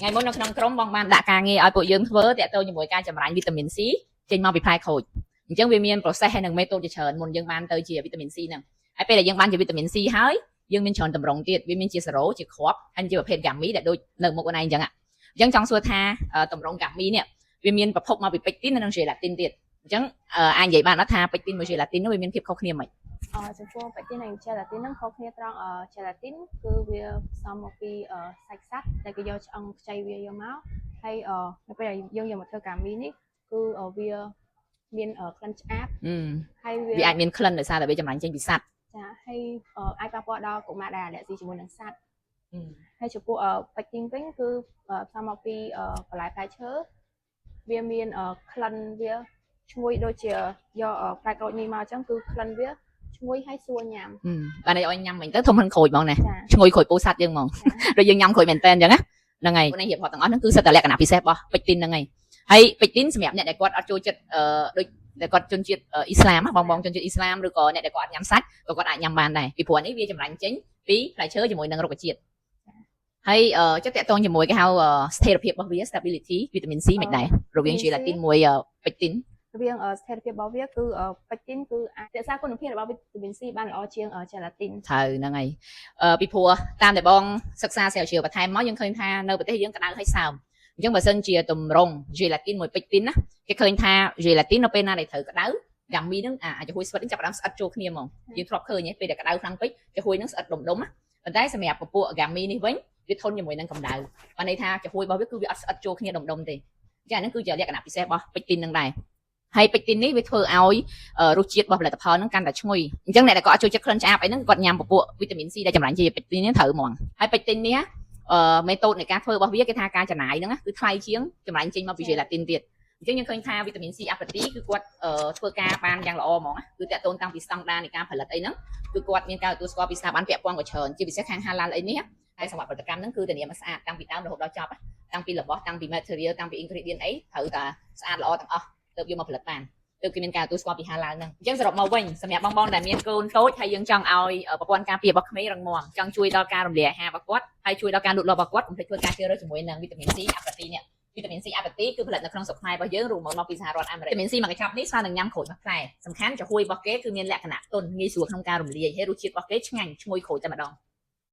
ngày muôn nó không crom bong ban đã càng nghe ở bộ dương vớ để tôi như mỗi ca chậm rãi vitamin C trên mau bị phai khôi chẳng vì miền process hay là method để chọn một dương ban tới chia vitamin C nè ai bây giờ dương ban chia vitamin C hái dương miền chọn tầm rộng tiệt vì miền chia sẻ rổ chia khóp anh chiaประเภท gummy để đôi nợ một con này chẳng ạ chẳng trong xua tha tầm rộng gummy nè vì miềnประพกมาbị pectin nó sẽ là tin tiệt chẳng anh vậy bạn nó tha pectin mới sẽ là tin nó vì miền thiệp không khiêm mày ចំពោះបច្ចេកទេស gelatin ហ្នឹងខុសគ្នាត្រង់ gelatin គឺវាផ្សំមកពីសាច់សត្វដែលគេយកឆ្អឹងខ្ចីវាយកមកហើយនៅពេលយើងយកមកធ្វើកាមីនេះគឺវាមានក្លិនឆ្អាបហើយវាអាចមានក្លិនដោយសារតែវាចម្រាញ់ចេញពីសត្វចាហើយអាចប៉ះពាល់ដល់កុមារដែលអាឡែស៊ីជាមួយនឹងសត្វហើយចំពោះ pectin វិញគឺផ្សំមកពីបន្លែផ្លែឈើវាមានក្លិនវាឈ្ងុយដូចជាយកផ្លែក្រូចនេះមកអញ្ចឹងគឺក្លិនវាឈ្ងុយហើយស្រួលញ៉ាំបាទនេះឲ្យញ៉ាំមិញទៅធំហឹងក្រូចហ្មងណាឈ្ងុយក្រូចពោធិ៍សាត់យើងហ្មងដូចយើងញ៉ាំក្រូចមែនតើអញ្ចឹងណាហ្នឹងហើយនេះរៀបរាប់ទាំងអស់ហ្នឹងគឺសិតតែលក្ខណៈពិសេសរបស់ពេកទីនហ្នឹងហើយហើយពេកទីនសម្រាប់អ្នកដែលគាត់អត់ចូលចិត្តដូចដែលគាត់ជនជាតិអ៊ីស្លាមបងជនជាតិអ៊ីស្លាមឬក៏អ្នកដែលគាត់អត់ញ៉ាំសាច់ក៏គាត់អាចញ៉ាំបានដែរពីព្រោះនេះវាចម្រាញ់ចេញពីផ្លែឈើជាមួយនឹងរុក្ខជាតិហើយចិត្តតាក់ទងជាមួយគេហៅស្ថិរភាពរបស់វា stability vitamin C មិនដែររវាង gelatin មួយពេកទីនរវាងស្ថិរភាពរបស់វាគឺពេកទីនគឺអាចរក្សាគុណភាពរបស់វីតាមីន C បានល្អជាង gelatin ត្រូវហ្នឹងហើយពីព្រោះតាមដែលបងសិក្សាស្រាវជ្រាវបន្ថែមមកយើងឃើញថានៅប្រទេសយើងក្តៅហើយសើមអញ្ចឹងបើសិនជាតម្រង់ gelatin មួយពេកទីនណាគេឃើញថា gelatin នៅពេលណាដែលត្រូវក្តៅ gummy ហ្នឹងអាចហួយស្វិតហ្នឹងចាប់ផ្ដើមស្អិតចូលគ្នាហ្មងយើងធ្លាប់ឃើញទេពេលដែលក្តៅខ្លាំងពេកចាហួយហ្នឹងស្អិតដុំណាប៉ុន្តែសម្រាប់ពពួក gummy នេះវិញវាធន់ជាមួយនឹងកម្ដៅបានន័យថាចាហួយរបស់វាគឺវាអត់ស្អិតចូលគ្នាដុំទេចាហ្នឹងគឺជាលក្ខណៈពិសេសរបស់ពេកទីនហ្នឹងដែរហើយពេកទីននេះវាធ្វើឲ្យរសជាតិរបស់ផលិតផលហ្នឹងកាន់តែឈ្ងុយអញ្ចឹងអ្នកដែលគាត់អត់ចូលចិត្តក្លិនឆ្អាបអីហ្នឹងគាត់ញ៉ាំពពួកវីតាមីន C ដែលចម្រាញ់ជាពេកទីននេះត្រូវហ្មងហើយពេកទីននេះមេតូតនៃការធ្វើរបស់វាគេថាការចំណាយហ្នឹងគឺថ្លៃជាងចម្រាញ់ចេញមកពី gelatin ទៀតអញ្ចឹងយើងឃើញថាវីតាមីន C អាប៉ាទីគឺគាត់ធ្វើការបានយ៉ាងល្អហ្មងគឺតាក់ទងតាំងពីស្តង់ដារនៃការផលិតអីហ្នឹងគឺគាត់មានការទទួលស្គាល់ពីស្ថាប័នពាក់ព័ន្ធក៏ច្រើនជាពិសេសខាង halal អីនេះហើយសម្រាប់ផលិតកម្មហ្នឹងគឺធានាមកស្អាតតាំងពីដើមរហូតដល់ចប់តាំងពីរបស់តាំងពី material តាំងពី ingredient អីត្រូវតែស្អាតល្អទាំងអស់ទើបយកមកផលិតបានទើបគេមានការទទួលស្គាល់ពី halal ហ្នឹងអញ្ចឹងសរុបមកវិញសម្រាប់បងដែលមានកូនតូចហើយយើងចង់ឲ្យប្រព័ន្ធការពាររបស់ក្មេងរឹងមាំចង់ជួយដល់ការរំលាយអាហាររបស់គាត់ហើយជួយដល់ការលូតលាស់របស់គាត់កុំភ្លេចធ្វើការជ្រើសរើសជាមួយនឹងវីតាមីន C អាប៉ាទីនេះវីតាមីន C អាប៉ាទីគឺផលិតនៅក្នុងស្រុកខ្មែររបស់យើងរួមមកពីសហរដ្ឋអាមេរិកវីតាមីន C មួយកញ្ចប់នេះស្មើនឹងញ៉ាំក្រូចមួយផ្លែសំខាន់ចំហួយរបស់គេគឺមានលក្ខណៈទន់ងាយស្រួលក្នុងការរំលាយហើយរសជាតិរបស់គេឆ្ងាញ់ឈ្ងុយក្រូចតែម្ដង